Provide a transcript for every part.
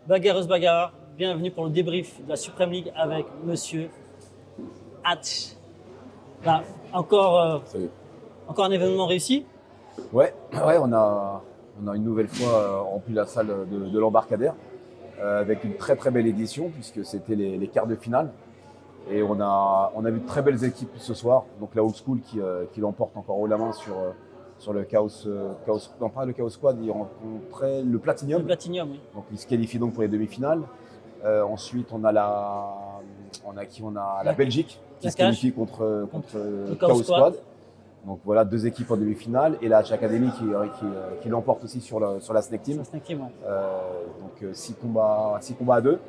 Bagarreuse bagarreur, bienvenue pour le débrief de la Supreme League avec Monsieur Hatch. Bah, encore un événement réussi. Ouais, on a une nouvelle fois rempli la salle de l'embarcadère avec une très très belle édition puisque c'était les quarts de finale. Et on a vu de très belles équipes ce soir. Donc la Old School qui l'emporte encore haut la main sur le non pas le Chaos Squad, il rencontrait le Platinum. Le Platinum, oui. Donc il se qualifie donc pour les demi-finales. Ensuite on a la Belgique qui se qualifie contre le Chaos Squad. Donc voilà, deux équipes en demi-finale et la Hatch Academy qui l'emporte aussi sur la Snake Team. Ouais. Donc 6 combats à 2.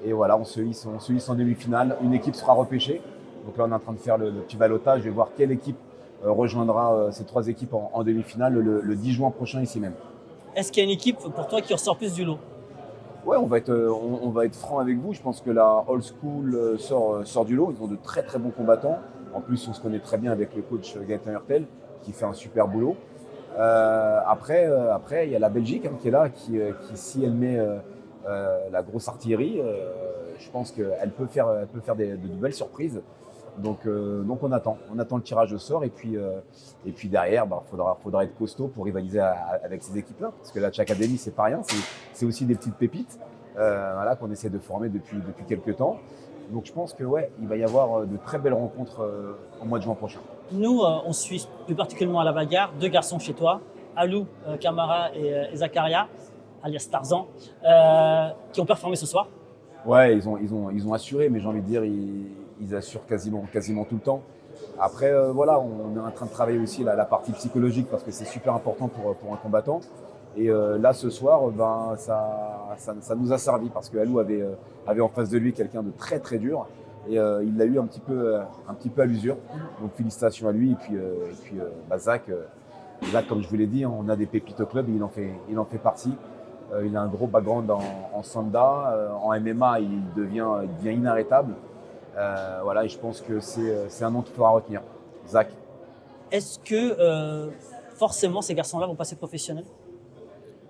Et voilà, on se hisse en demi-finale. Une équipe sera repêchée. Donc là, on est en train de faire le petit ballottage et voir quelle équipe rejoindra ces trois équipes en demi-finale le 10 juin prochain ici même. Est-ce qu'il y a une équipe pour toi qui ressort plus du lot? Ouais, on va être franc avec vous. Je pense que la Old School sort du lot. Ils ont de très très bons combattants. En plus, on se connaît très bien avec le coach Gaëtan Hurtel qui fait un super boulot. Après, il y a la Belgique qui est là, qui si elle met la grosse artillerie, je pense qu'elle peut faire de belles surprises. Donc on attend le tirage au sort et puis derrière, faudra être costaud pour rivaliser avec ces équipes-là, parce que la Hatch Academy c'est pas rien, c'est aussi des petites pépites qu'on essaie de former depuis quelques temps. Donc je pense que il va y avoir de très belles rencontres au mois de juin prochain. Nous, on suit plus particulièrement à la bagarre deux garçons chez toi, Alou Camara et Zakaria, alias Tarzan, qui ont performé ce soir. Ouais, ils ont assuré, mais j'ai envie de dire, ils assurent quasiment tout le temps. Après, on est en train de travailler aussi la partie psychologique parce que c'est super important pour un combattant. Et là, ce soir, ça nous a servi parce que Alou avait en face de lui quelqu'un de très très dur et il l'a eu un petit peu à l'usure. Donc félicitations à lui. Et puis Zach, comme je vous l'ai dit, on a des pépites au club et il en fait partie. Il a un gros background en Sanda, en MMA, il devient inarrêtable. Et je pense que c'est un nom qu'il faudra retenir. Zach. Est-ce que forcément ces garçons-là vont passer professionnels?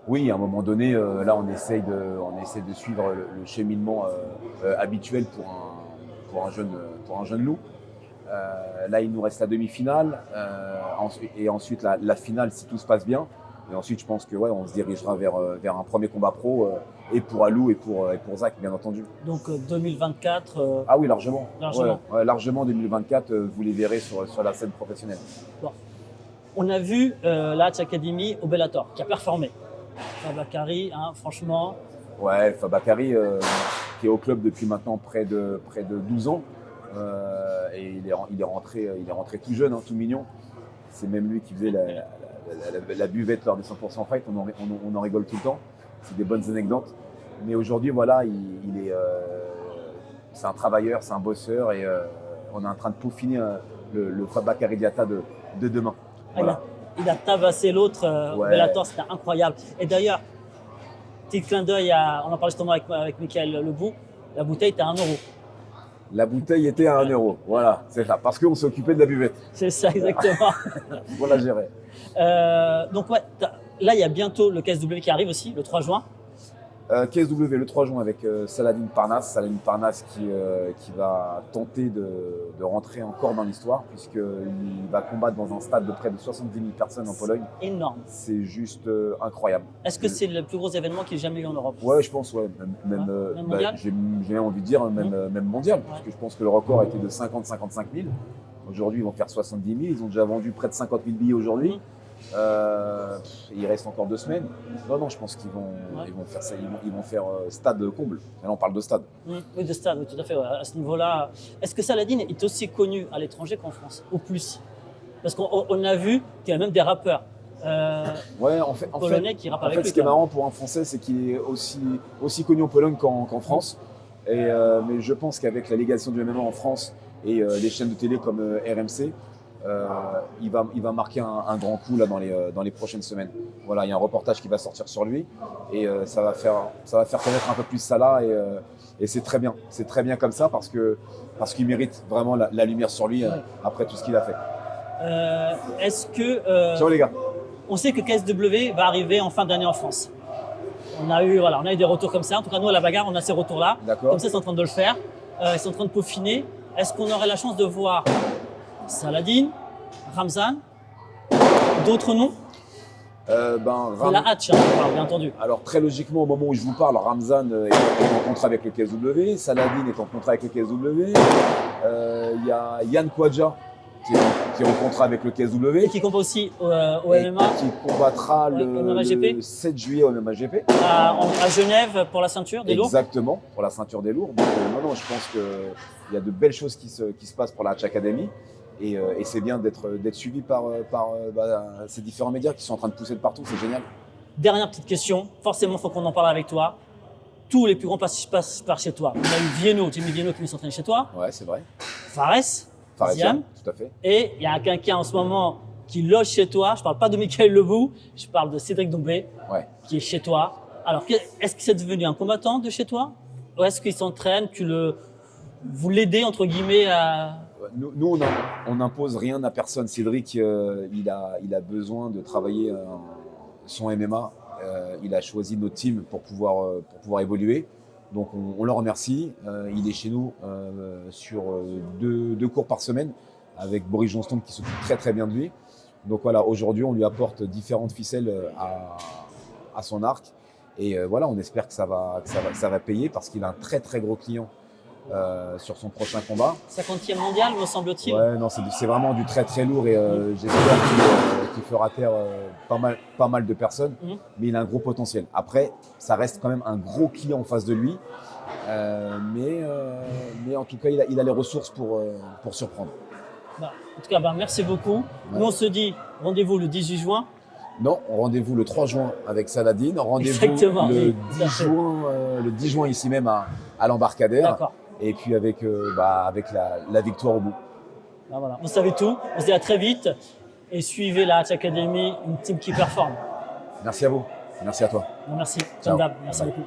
Oui, à un moment donné, là on essaie de suivre le cheminement habituel pour un jeune loup. Là, il nous reste la demi-finale et ensuite la finale si tout se passe bien. Et ensuite, je pense que on se dirigera vers un premier combat pro et pour Alou et pour Zach, bien entendu. Donc 2024. Ah oui, largement. Largement. Largement 2024, vous les verrez sur la scène professionnelle. Bon. On a vu la Hatch Academy au Bellator, qui a performé. Fabakary, franchement. Ouais, Fabakary, qui est au club depuis maintenant près de 12 ans. Et il est rentré tout jeune, tout mignon. C'est même lui qui faisait la buvette lors des 100% fight, on en rigole tout le temps, c'est des bonnes anecdotes. Mais aujourd'hui, c'est un travailleur, c'est un bosseur et on est en train de peaufiner le Fabakary Diatta de demain. Voilà. Il a tabassé l'autre au Bellator, c'était incroyable. Et d'ailleurs, petit clin d'œil, on en parlait justement avec Michael Lebou, la bouteille était à 1 €. La bouteille était à 1 €, voilà, c'est ça, parce qu'on s'est occupé de la buvette. C'est ça, exactement. Voilà, gérer. Donc là, il y a bientôt le KSW qui arrive aussi, le 3 juin. KSW le 3 juin avec Saladin Parnasse qui va tenter de rentrer encore dans l'histoire puisqu'il va combattre dans un stade de près de 70 000 personnes en Pologne. Énorme. C'est juste incroyable. Est-ce que c'est le plus gros événement qu'il ait jamais eu en Europe? Ouais, je pense, même mondial. J'ai envie de dire même mondial, parce que je pense que le record était de 50-55 000. Aujourd'hui, ils vont faire 70 000. Ils ont déjà vendu près de 50 000 billets aujourd'hui. Il reste encore 2 semaines. Non, je pense qu'ils vont faire ça. Ils vont faire stade comble. Là, on parle de stade. Oui, de stade, oui, tout à fait. Ouais. À ce niveau-là, est-ce que Saladin est aussi connu à l'étranger qu'en France, ou plus? Parce qu'on a vu qu'il y a même des rappeurs polonais qui rappent avec lui. Ce qui est marrant pour un Français, c'est qu'il est aussi connu en Pologne qu'en France. Mais je pense qu'avec la légalisation du MMA en France et les chaînes de télé comme RMC, il va marquer un grand coup là dans les prochaines semaines. Voilà, il y a un reportage qui va sortir sur lui et ça va faire connaître un peu plus Salah et c'est très bien comme ça parce qu'il mérite vraiment la lumière sur lui après tout ce qu'il a fait. Est-ce que Ciao les gars. On sait que KSW va arriver en fin d'année en France. On a eu des retours comme ça. En tout cas, nous, à la bagarre, on a ces retours-là. D'accord. Comme ça, ils sont en train de le faire. Ils sont en train de peaufiner. Est-ce qu'on aurait la chance de voir Saladin, Ramzan, d'autres noms? La Hatch, bien entendu. Alors très logiquement, au moment où je vous parle, Ramzan est en contrat avec le KSW, Saladin est en contrat avec le KSW, il y a Yann Kwadja qui est en contrat avec le KSW. Et qui combat aussi au et MMA. qui combattra au MMAGP. le 7 juillet au MMAGP. À Genève pour la ceinture des lourds. Exactement, pour la ceinture des lourds. Donc non, je pense qu'il y a de belles choses qui se passent pour la Hatch Academy. Et c'est bien d'être suivi par ces différents médias qui sont en train de pousser de partout, c'est génial. Dernière petite question, forcément il faut qu'on en parle avec toi. Tous les plus grands passent par chez toi. On a eu Vienno, Jimmy Vienno qui s'entraîne chez toi. Ouais, c'est vrai. Fares, Ziam, tout à fait. et il y a quelqu'un en ce moment qui loge chez toi. Je ne parle pas de Michael Lebou, je parle de Cédric Doumbé, qui est chez toi. Alors, est-ce que c'est devenu un combattant de chez toi? Ou est-ce qu'il s'entraîne, vous l'aidez entre guillemets à… Nous, on n'impose rien à personne. Cédric, il a besoin de travailler son MMA. Il a choisi notre team pour pouvoir évoluer. Donc, on le remercie. Il est chez nous sur deux cours par semaine avec Boris Johnston qui s'occupe très très bien de lui. Donc voilà, aujourd'hui, on lui apporte différentes ficelles à son arc. Et voilà, on espère que ça va payer parce qu'il a un très très gros client sur son prochain combat. 50e mondial, me semble-t-il. Ouais, non, c'est vraiment du très très lourd et j'espère qu'il fera taire pas mal de personnes, mais il a un gros potentiel. Après, ça reste quand même un gros client en face de lui, mais en tout cas, il a les ressources pour surprendre. En tout cas, merci beaucoup. Ouais. Nous, on se dit rendez-vous le 18 juin. Non, rendez-vous le 3 juin avec Saladin, rendez-vous le 10 juin ici même à l'embarcadère. D'accord. Et puis avec la victoire au bout. Voilà. Vous savez tout. On se dit à très vite. Et suivez la Hatch Academy, une team qui performe. Merci à vous. Merci à toi. Merci. Ciao. Merci beaucoup.